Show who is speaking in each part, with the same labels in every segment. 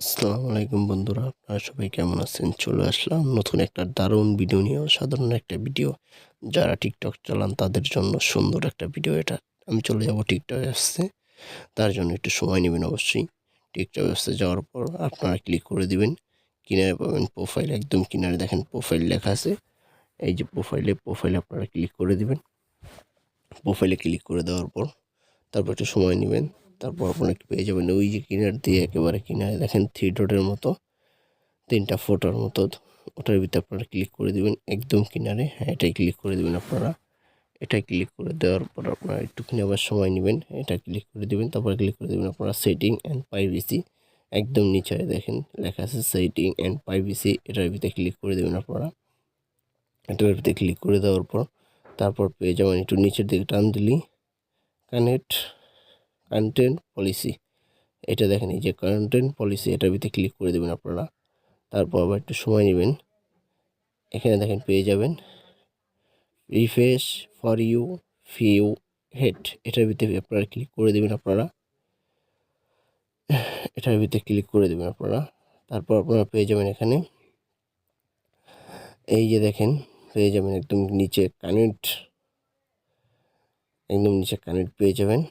Speaker 1: আসসালামু আলাইকুম বন্ধুরা, আপনারা সবাই কেমন আছেন? চলে আসলাম নতুন একটা দারুণ ভিডিও নিয়ে। অসাধারণ একটা ভিডিও, যারা টিকটক চালান তাদের জন্য সুন্দর একটা ভিডিও এটা। আমি চলে যাব টিকটক অ্যাপসে, তার জন্য একটু সময় নেবেন অবশ্যই। টিকটক অ্যাপসে যাওয়ার পর আপনারা ক্লিক করে দিবেন, কিনারে পাবেন প্রোফাইল, একদম কিনারে দেখেন প্রোফাইল লেখা আছে। এই যে প্রোফাইলে আপনারা ক্লিক করে দিবেন। প্রোফাইলে ক্লিক করে দেওয়ার পর তারপর একটু সময় নেবেন, তারপর আপনারা পেয়ে যাবেন ওই যে কিনার দিয়ে একেবারে কিনারে দেখেন 3 ডটের মতো, 3টা ফোটোর মতো। ওটার ভিতরে আপনারা ক্লিক করে দিবেন একদম কিনারে। হ্যাঁ, এটাই ক্লিক করে দিবেন আপনারা। এটাই ক্লিক করে দেওয়ার পর আপনারা একটুখানি আবার সময় নেবেন, এটা ক্লিক করে দিবেন। তারপরে ক্লিক করে দিবেন আপনারা সেটিং অ্যান্ড প্রাইভেসি, একদম নিচে দেখেন লেখা আছে সেটিং অ্যান্ড প্রাইভেসি। এটার ভিতরে ক্লিক করে দেবেন আপনারা। এটার ভিতরে ক্লিক করে দেওয়ার পর তারপর পেয়ে যাবেন একটু নিচের দিকে টান দিলেই কন্টেন্ট পলিসি। এটা দেখেন এই যে কন্টেন্ট পলিসি, এটার ভিতরে ক্লিক করে দেবেন আপনারা। তারপর আবার একটু সময় নেবেন, এখানে দেখেন পেয়ে যাবেন refresh for you few head. এটার ভিতরে আপনারা ক্লিক করে দেবেন আপনারা। এটার ভিতরে ক্লিক করে দেবেন আপনারা। তারপর আপনারা পেয়ে যাবেন এখানে এই যে দেখেন পেয়ে যাবেন একদম নিচে কানেক্ট, একদম নিচে কানেক্ট পেয়ে যাবেন।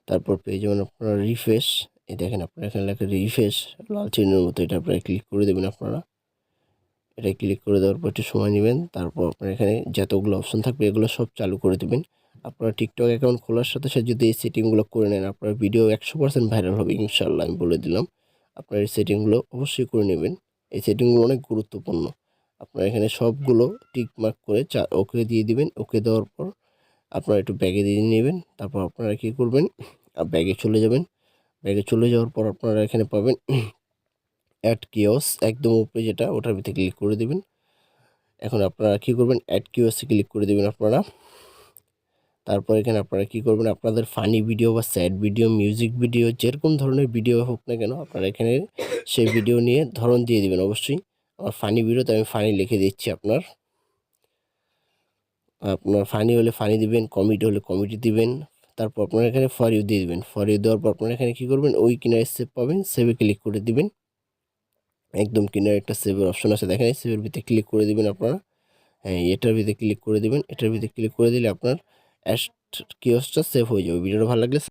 Speaker 1: তারপর পেয়ে যাবেন আপনারা রিফ্রেশ। এই দেখেন আপনারা এখানে লেখা রিফ্রেশ লাল চিহ্নের মতো, এটা আপনারা ক্লিক করে দেবেন আপনারা। এটা ক্লিক করে দেওয়ার পর একটু সময় নেবেন। তারপর আপনার এখানে যতগুলো অপশন থাকবে এগুলো সব চালু করে দেবেন। আপনারা টিকটক অ্যাকাউন্ট খোলার সাথে সাথে যদি এই সেটিংগুলো করে নেন, আপনার ভিডিও 100% ভাইরাল হবে ইনশাআল্লাহ, আমি বলে দিলাম। আপনার এই সেটিংগুলো অবশ্যই করে নেবেন। এই সেটিংগুলো অনেক গুরুত্বপূর্ণ। আপনারা এখানে সবগুলো টিক মার্ক করে ওকে দিয়ে দিবেন। ওকে দেওয়ার পর আপনারা একটু ব্যাগে দিয়ে নেবেন। তারপর আপনারা কী করবেন, ব্যাগে চলে যাবেন। ব্যাগে চলে যাওয়ার পর আপনারা এখানে পাবেন অ্যাড কিওস, একদম উপরে যেটা, ওটার ভিতরে ক্লিক করে দেবেন। এখন আপনারা কী করবেন, অ্যাড কিওয়াসে ক্লিক করে দেবেন আপনারা। তারপর এখানে আপনারা কী করবেন, আপনাদের ফানি ভিডিও বা স্যাড ভিডিও, মিউজিক ভিডিও, যেরকম ধরনের ভিডিও হোক না কেন, আপনারা এখানে সেই ভিডিও নিয়ে ধরন দিয়ে দিবেন অবশ্যই। আমার ফানি ভিডিওতে আমি ফানি লিখে দিচ্ছি আপনার ফানি হলে ফানি দিবেন, কমেডি হলে কমেডি দিবেন। তারপর আপনারা এখানে ফর ইউ দিয়ে দিবেন। ফর ইউ দেওয়ার পর আপনারা এখানে কী করবেন, ওই কিনারে সেভ পাবেন, সেভে ক্লিক করে দিবেন। একদম কিনারে একটা সেভের অপশন আছে দেখেন, সেভের ভিতরে ক্লিক করে দিবেন আপনারা। হ্যাঁ, এটার ভিতরে ক্লিক করে দিবেন। এটার ভিতরে ক্লিক করে দিলে আপনার কিওসটা সেভ হয়ে যাবে। ভিডিওটা ভালো লাগলে